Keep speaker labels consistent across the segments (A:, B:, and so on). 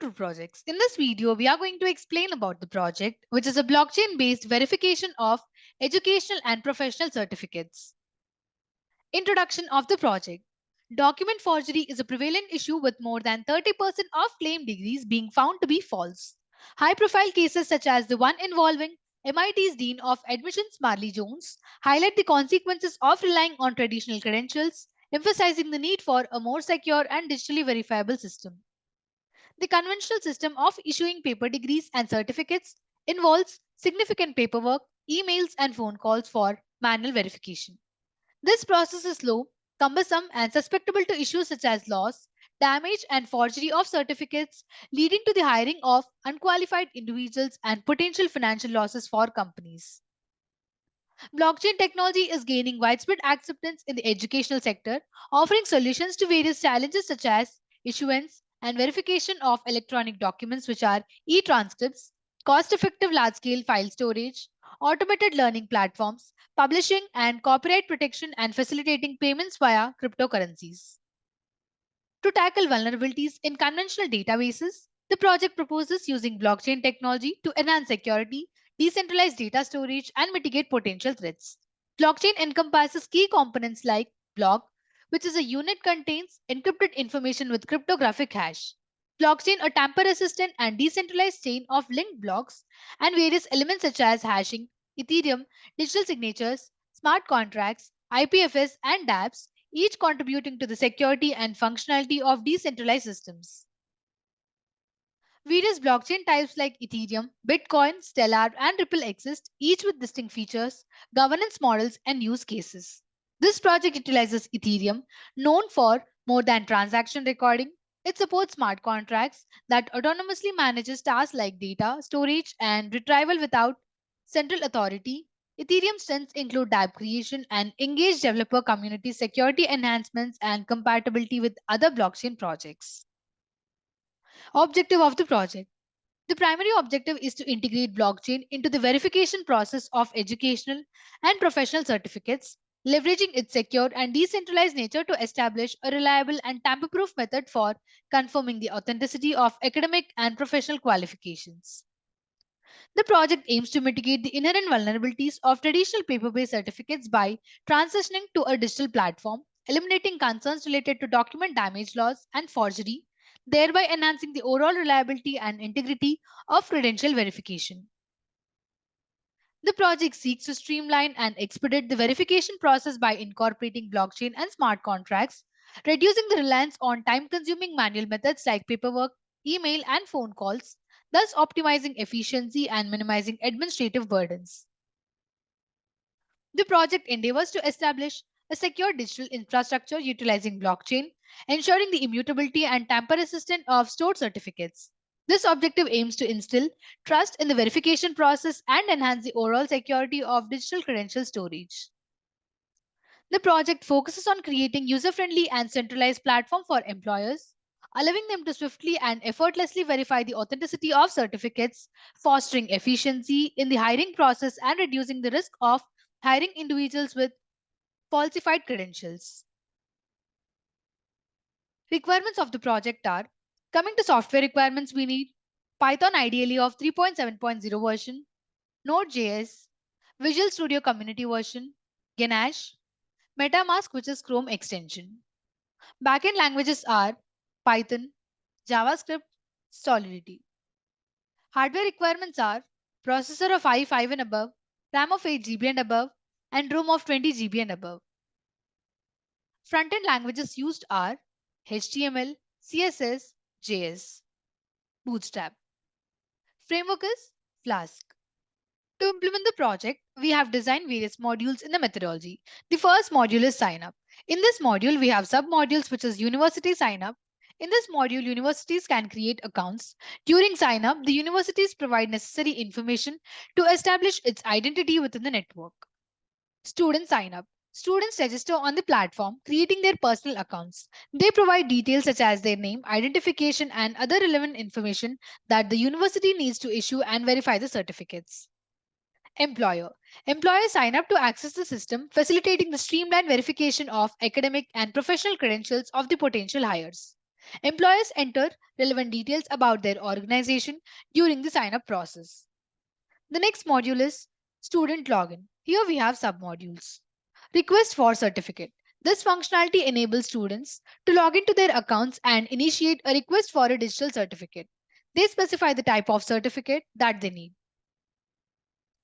A: to Projects. In this video, we are going to explain about the project, which is a blockchain-based verification of educational and professional certificates. Introduction of the project. Document forgery is a prevalent issue with more than 30% of claimed degrees being found to be false. High-profile cases such as the one involving MIT's Dean of Admissions Marley Jones highlight the consequences of relying on traditional credentials, emphasizing the need for a more secure and digitally verifiable system. The conventional system of issuing paper degrees and certificates involves significant paperwork, emails, and phone calls for manual verification. This process is slow, cumbersome, and susceptible to issues such as loss, damage, and forgery of certificates, leading to the hiring of unqualified individuals and potential financial losses for companies. Blockchain technology is gaining widespread acceptance in the educational sector, offering solutions to various challenges such as issuance and verification of electronic documents, which are e transcripts, cost effective large scale file storage, automated learning platforms, publishing and copyright protection, and facilitating payments via cryptocurrencies. To tackle vulnerabilities in conventional databases, the project proposes using blockchain technology to enhance security, decentralize data storage, and mitigate potential threats. Blockchain encompasses key components like block, which is a unit contains encrypted information with cryptographic hash. Blockchain, a tamper-resistant and decentralized chain of linked blocks, and various elements such as hashing, Ethereum, digital signatures, smart contracts, IPFS, and dApps, each contributing to the security and functionality of decentralized systems. Various blockchain types like Ethereum, Bitcoin, Stellar, and Ripple exist, each with distinct features, governance models, and use cases. This project utilizes Ethereum, known for more than transaction recording. It supports smart contracts that autonomously manages tasks like data, storage, and retrieval without central authority. Ethereum strengths include dApp creation and engaged developer community security enhancements and compatibility with other blockchain projects. Objective of the project. The primary objective is to integrate blockchain into the verification process of educational and professional certificates, leveraging its secure and decentralized nature to establish a reliable and tamper-proof method for confirming the authenticity of academic and professional qualifications. The project aims to mitigate the inherent vulnerabilities of traditional paper-based certificates by transitioning to a digital platform, eliminating concerns related to document damage loss and forgery, thereby enhancing the overall reliability and integrity of credential verification. The project seeks to streamline and expedite the verification process by incorporating blockchain and smart contracts, reducing the reliance on time consuming manual methods like paperwork, email, and phone calls, thus optimizing efficiency and minimizing administrative burdens. The project endeavors to establish a secure digital infrastructure utilizing blockchain, ensuring the immutability and tamper resistance of stored certificates. This objective aims to instill trust in the verification process and enhance the overall security of digital credential storage. The project focuses on creating user-friendly and centralized platform for employers, allowing them to swiftly and effortlessly verify the authenticity of certificates, fostering efficiency in the hiring process and reducing the risk of hiring individuals with falsified credentials. Requirements of the project are coming to software requirements, we need Python ideally of 3.7.0 version, Node.js, Visual Studio Community version, Ganache, MetaMask, which is Chrome extension. Backend languages are Python, JavaScript, Solidity. Hardware requirements are processor of i5 and above, RAM of 8 GB and above, and ROM of 20 GB and above. Front-end languages used are HTML, CSS, JS. Bootstrap. Framework is Flask. To implement the project, we have designed various modules in the methodology. The first module is sign up. In this module, we have sub-modules which is university sign up. In this module, universities can create accounts. During sign up, the universities provide necessary information to establish its identity within the network. Students sign up. Students register on the platform, creating their personal accounts. They provide details such as their name, identification, and other relevant information that the university needs to issue and verify the certificates. Employer. Employers sign up to access the system, facilitating the streamlined verification of academic and professional credentials of the potential hires. Employers enter relevant details about their organization during the sign up process. The next module is student login. Here we have submodules. Request for certificate. This functionality enables students to log into their accounts and initiate a request for a digital certificate. They specify the type of certificate that they need.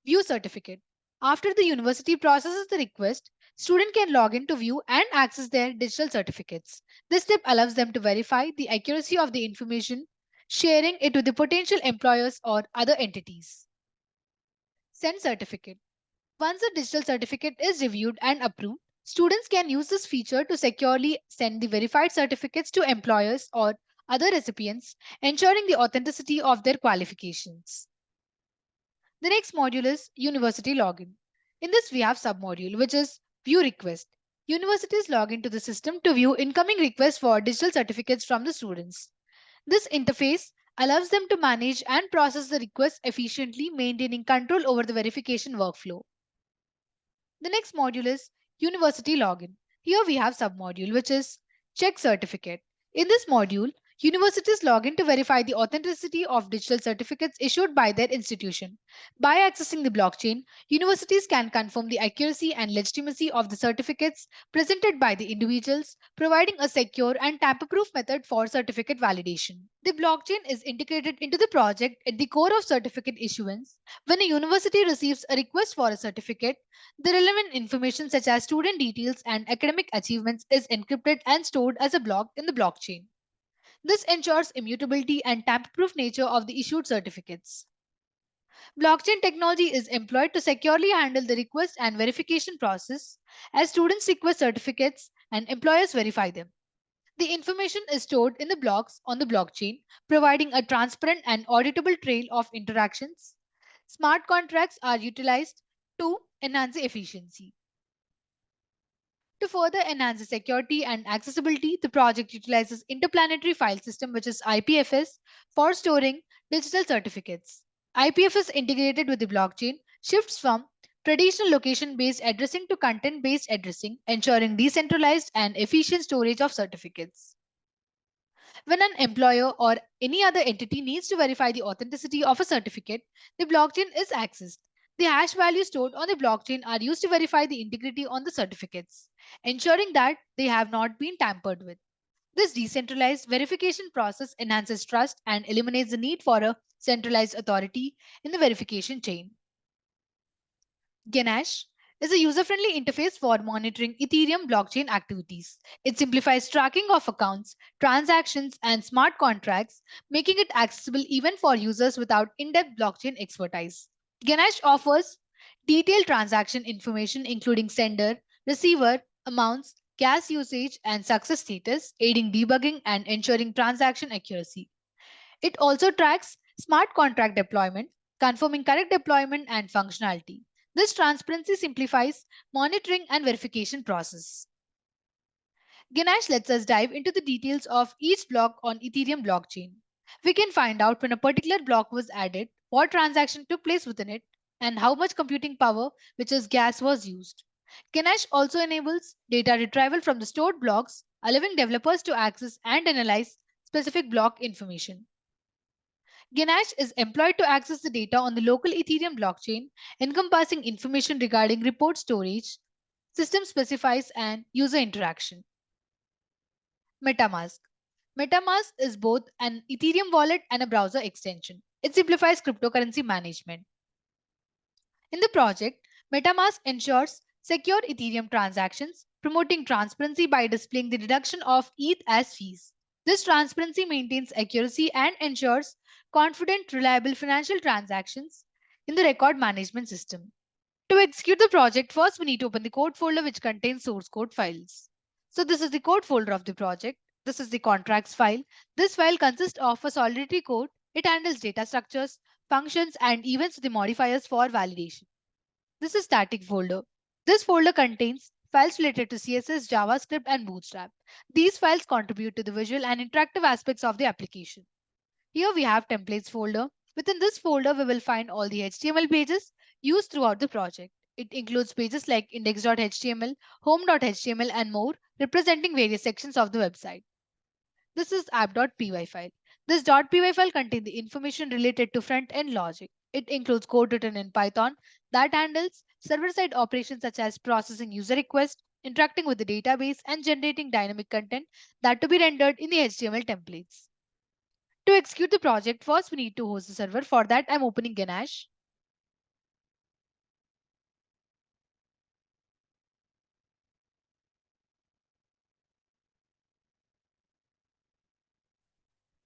A: View certificate. After the university processes the request, student can log in to view and access their digital certificates. This step allows them to verify the accuracy of the information, sharing it with the potential employers or other entities. Send certificate. Once the digital certificate is reviewed and approved, students can use this feature to securely send the verified certificates to employers or other recipients, ensuring the authenticity of their qualifications. The next module is University Login. In this, we have submodule, which is View Request. Universities log into the system to view incoming requests for digital certificates from the students. This interface allows them to manage and process the requests efficiently, maintaining control over the verification workflow. The next module is University Login. Here we have submodule, which is Check Certificate. In this module, universities log in to verify the authenticity of digital certificates issued by their institution. By accessing the blockchain, universities can confirm the accuracy and legitimacy of the certificates presented by the individuals, providing a secure and tamper-proof method for certificate validation. The blockchain is integrated into the project at the core of certificate issuance. When a university receives a request for a certificate, the relevant information such as student details and academic achievements is encrypted and stored as a block in the blockchain. This ensures immutability and tamper-proof nature of the issued certificates. Blockchain technology is employed to securely handle the request and verification process as students request certificates and employers verify them. The information is stored in the blocks on the blockchain, providing a transparent and auditable trail of interactions. Smart contracts are utilized to enhance the efficiency. To further enhance the security and accessibility, the project utilizes Interplanetary File System, which is IPFS, for storing digital certificates. IPFS integrated with the blockchain shifts from traditional location based addressing to content based addressing, ensuring decentralized and efficient storage of certificates. When an employer or any other entity needs to verify the authenticity of a certificate, the blockchain is accessed. The hash values stored on the blockchain are used to verify the integrity on the certificates, ensuring that they have not been tampered with. This decentralized verification process enhances trust and eliminates the need for a centralized authority in the verification chain. Ganache is a user friendly interface for monitoring Ethereum blockchain activities. It simplifies tracking of accounts, transactions, and smart contracts, making it accessible even for users without in depth blockchain expertise. Ganache offers detailed transaction information, including sender, receiver, amounts, gas usage, and success status, aiding debugging and ensuring transaction accuracy. It also tracks smart contract deployment, confirming correct deployment and functionality. This transparency simplifies monitoring and verification process. Ganesh lets us dive into the details of each block on Ethereum blockchain. We can find out when a particular block was added, what transaction took place within it, and how much computing power, which is gas, was used. Ganesh also enables data retrieval from the stored blocks, allowing developers to access and analyze specific block information. Ganache is employed to access the data on the local Ethereum blockchain, encompassing information regarding report storage, system specifies, and user interaction. MetaMask. MetaMask is both an Ethereum wallet and a browser extension. It simplifies cryptocurrency management. In the project, MetaMask ensures secure Ethereum transactions, promoting transparency by displaying the deduction of ETH as fees. This transparency maintains accuracy and ensures confident, reliable financial transactions in the record management system. To execute the project, first we need to open the code folder which contains source code files. So this is the code folder of the project. This is the contracts file. This file consists of a solidity code. It handles data structures, functions, and events with the modifiers for validation. This is static folder. This folder contains files related to CSS, JavaScript, and Bootstrap. These files contribute to the visual and interactive aspects of the application. Here we have templates folder. Within this folder, we will find all the HTML pages used throughout the project. It includes pages like index.html, home.html, and more, representing various sections of the website. This is app.py file. This .py file contains the information related to front-end logic. It includes code written in Python that handles server-side operations such as processing user requests, interacting with the database, and generating dynamic content that to be rendered in the HTML templates. To execute the project, first we need to host the server. For that, I'm opening Ganache.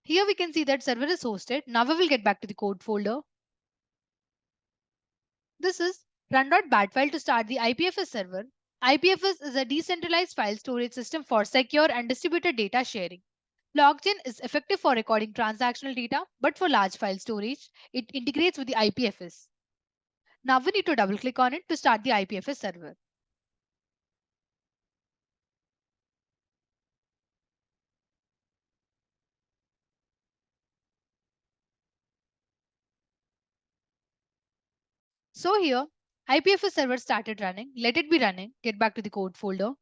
A: Here we can see that server is hosted. Now we will get back to the code folder. This is run.bat file to start the IPFS server. IPFS is a decentralized file storage system for secure and distributed data sharing. Blockchain is effective for recording transactional data, but for large file storage, it integrates with the IPFS. Now we need to double click on it to start the IPFS server. So here, IPFS server started running. Let it be running. Get back to the code folder.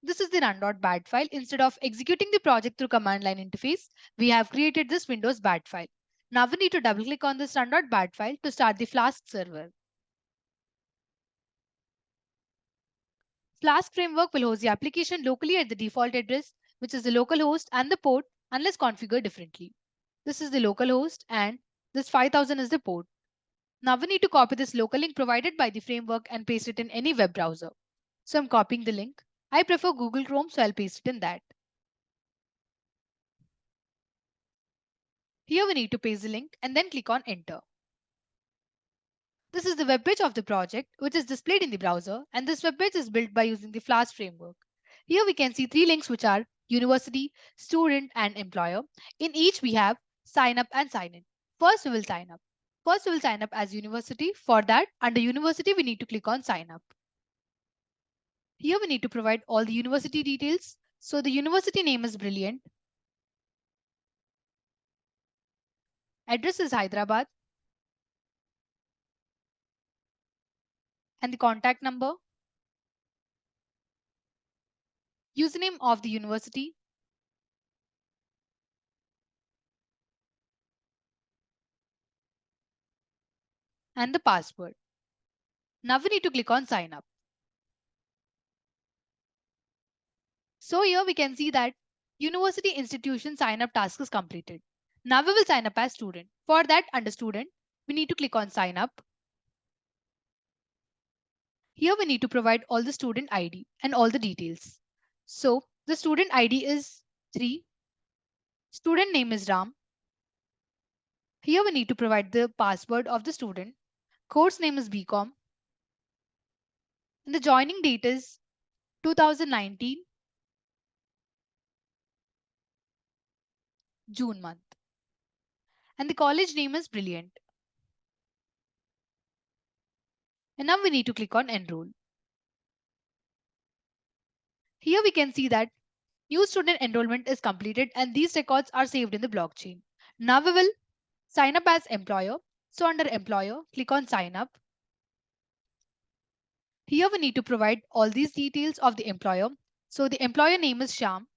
A: This is the run.bat file. Instead of executing the project through command line interface, we have created this Windows bat file. Now we need to double click on this run.bat file to start the Flask server. Flask framework will host the application locally at the default address, which is the local host and the port unless configured differently. This is the local host and this 5000 is the port. Now we need to copy this local link provided by the framework and paste it in any web browser. So I'm copying the link. I prefer Google Chrome, so I'll paste it in that. Here we need to paste the link and then click on enter. This is the web page of the project, which is displayed in the browser, and this web page is built by using the Flask framework. Here we can see three links, which are university, student, and employer. In each, we have sign up and sign in. First, we will sign up. First, we will sign up as university. For that, under university, we need to click on sign up. Here, we need to provide all the university details. So the university name is Brilliant. Address is Hyderabad. And the contact number, username of the university, and the password. Now we need to click on sign up. So here we can see that university institution sign up task is completed. Now we will sign up as student. For that, under student, we need to click on sign up. Here we need to provide all the student ID and all the details. So the student ID is 3. Student name is Ram. Here we need to provide the password of the student. Course name is BCom. And the joining date is 2019 June month. And the college name is Brilliant. And now we need to click on enroll. Here we can see that new student enrollment is completed and these records are saved in the blockchain. Now we will sign up as employer. So under employer, click on sign up. Here we need to provide all these details of the employer. So the employer name is Sham.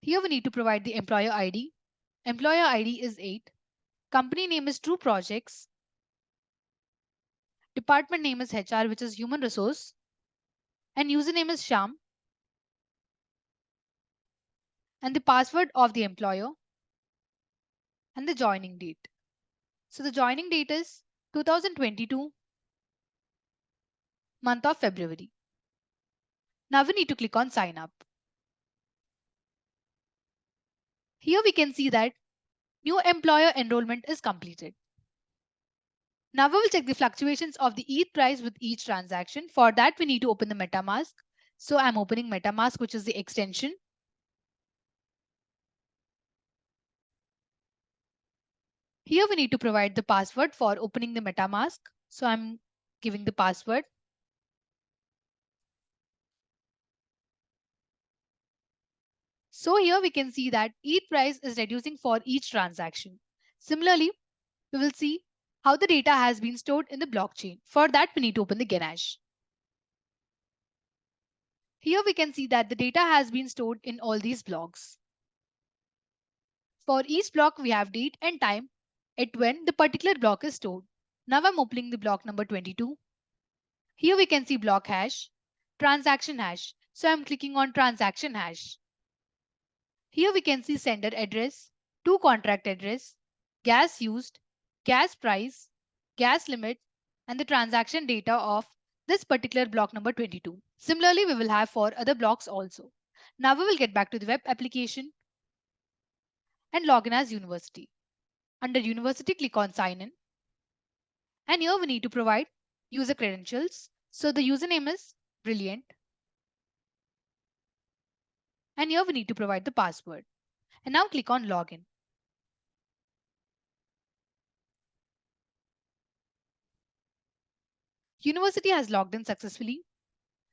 A: Here we need to provide the employer ID. Employer ID is 8. Company name is True Projects. Department name is HR, which is Human Resource. And username is Sham. And the password of the employer. And the joining date. So the joining date is 2022 month of February. Now we need to click on sign up. Here we can see that new employer enrollment is completed. Now we will check the fluctuations of the ETH price with each transaction. For that, we need to open the MetaMask. So I'm opening MetaMask, which is the extension. Here we need to provide the password for opening the MetaMask. So I'm giving the password. So here we can see that ETH price is reducing for each transaction. Similarly, we will see how the data has been stored in the blockchain. For that, we need to open the Ganache. Here we can see that the data has been stored in all these blocks. For each block, we have date and time at when the particular block is stored. Now I'm opening the block number 22. Here we can see block hash, transaction hash. So I'm clicking on transaction hash. Here we can see sender address, to contract address, gas used, gas price, gas limit, and the transaction data of this particular block number 22. Similarly, we will have for other blocks also. Now we will get back to the web application and log in as university. Under university, click on sign in. And here we need to provide user credentials. So the username is Brilliant. And here we need to provide the password. And now click on login. University has logged in successfully.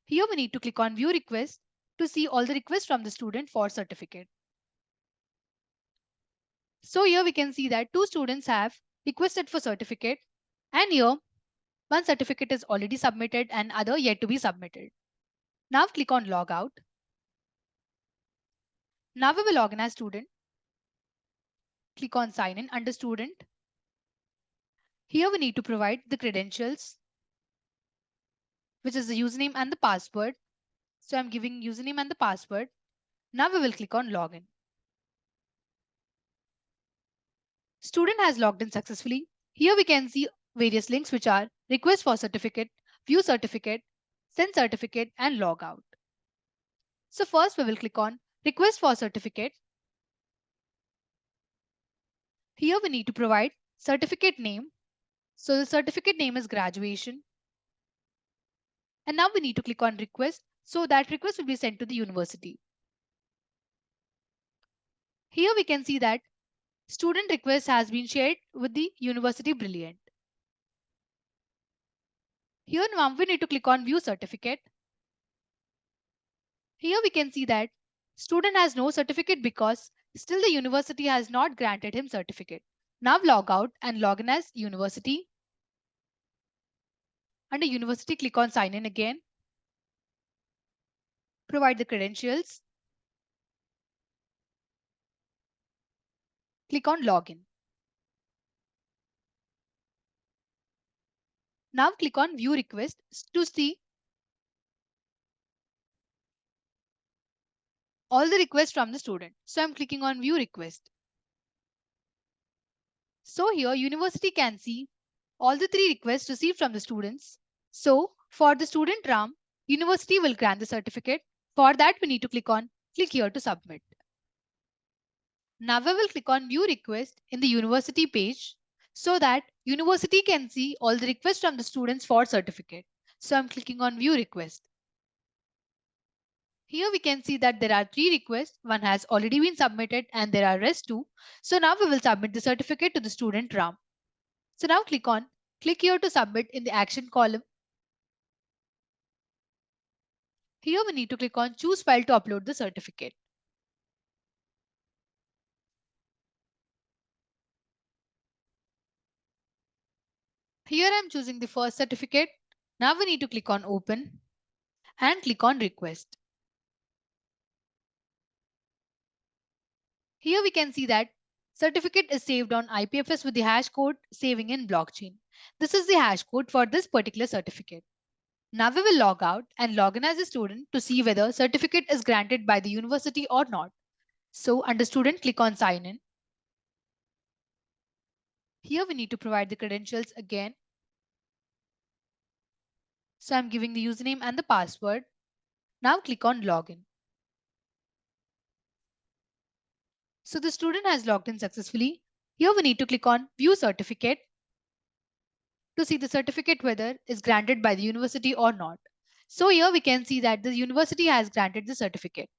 A: Here we need to click on view request to see all the requests from the student for certificate. So here we can see that two students have requested for certificate, and here one certificate is already submitted and other yet to be submitted. Now click on log out. Now we will log in as student. Click on sign in under student. Here we need to provide the credentials, which is the username and the password. So I'm giving username and the password. Now we will click on login. Student has logged in successfully. Here we can see various links which are request for certificate, view certificate, send certificate, and log out. So first we will click on request for certificate. Here we need to provide certificate name. So the certificate name is graduation. And now we need to click on request so that request will be sent to the university. Here we can see that student request has been shared with the University Brilliant. Here now we need to click on view certificate. Here we can see that student has no certificate because still the university has not granted him certificate. Now log out and log in as university. Under university, click on sign in again. Provide the credentials. Click on login. Now click on view request to see all the requests from the student. So I'm clicking on view request. So here university can see all the three requests received from the students. So for the student Ram, university will grant the certificate. For that, we need to click here to submit. Now we will click on view request in the university page so that university can see all the requests from the students for certificate. So I'm clicking on view request. Here we can see that there are three requests. One has already been submitted and there are rest two. So now we will submit the certificate to the student Ram. So now click here to submit in the action column. Here we need to click on choose file to upload the certificate. Here I'm choosing the first certificate. Now we need to click on open and click on request. Here we can see that certificate is saved on IPFS with the hash code saving in blockchain. This is the hash code for this particular certificate. Now we will log out and log in as a student to see whether certificate is granted by the university or not. So under student, click on sign in. Here we need to provide the credentials again. So I'm giving the username and the password. Now click on login. So the student has logged in successfully. Here we need to click on view certificate to see the certificate whether is granted by the university or not. So here we can see that the university has granted the certificate.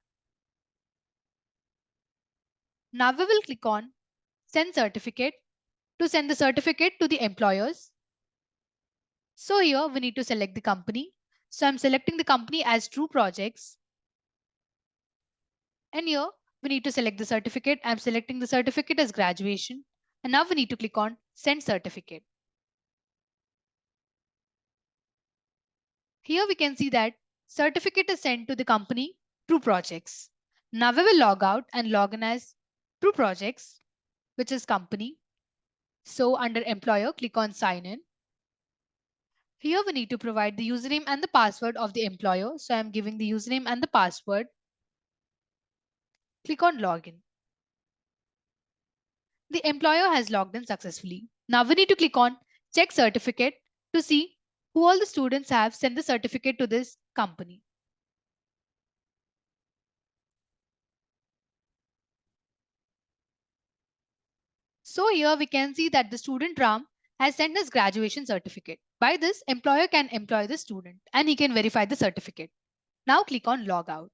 A: Now we will click on send certificate to send the certificate to the employers. So here we need to select the company. So I'm selecting the company as True Projects. And here we need to select the certificate. I'm selecting the certificate as graduation. And now we need to click on send certificate. Here we can see that certificate is sent to the company True Projects. Now we will log out and log in as True Projects, which is company. So under employer, click on sign in. Here we need to provide the username and the password of the employer. So I'm giving the username and the password. Click on login. The employer has logged in successfully. Now we need to click on check certificate to see who all the students have sent the certificate to this company. So here we can see that the student Ram has sent his graduation certificate. By this, employer can employ the student and he can verify the certificate. Now click on log out.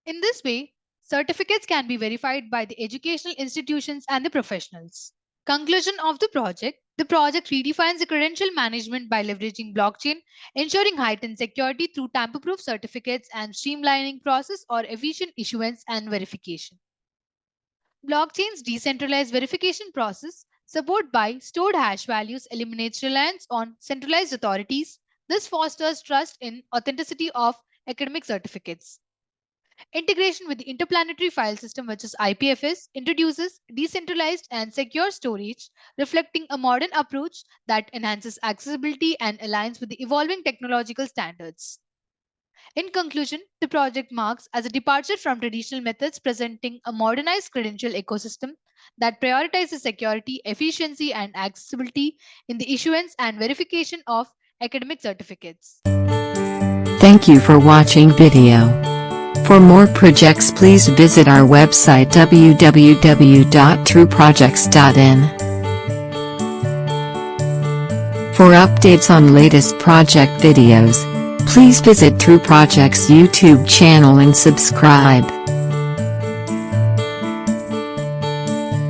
A: In this way, certificates can be verified by the educational institutions and the professionals. Conclusion of the project redefines the credential management by leveraging blockchain, ensuring heightened security through tamper-proof certificates and streamlining process or efficient issuance and verification. Blockchain's decentralized verification process, supported by stored hash values, eliminates reliance on centralized authorities. This fosters trust in authenticity of academic certificates. Integration with the Interplanetary File System, which is IPFS, introduces decentralized and secure storage, reflecting a modern approach that enhances accessibility and aligns with the evolving technological standards. In conclusion, the project marks as a departure from traditional methods, presenting a modernized credential ecosystem that prioritizes security, efficiency, and accessibility in the issuance and verification of academic certificates.
B: Thank you for watching video. For more projects, please visit our website www.trueprojects.in. For updates on latest project videos, please visit True Projects YouTube channel and subscribe.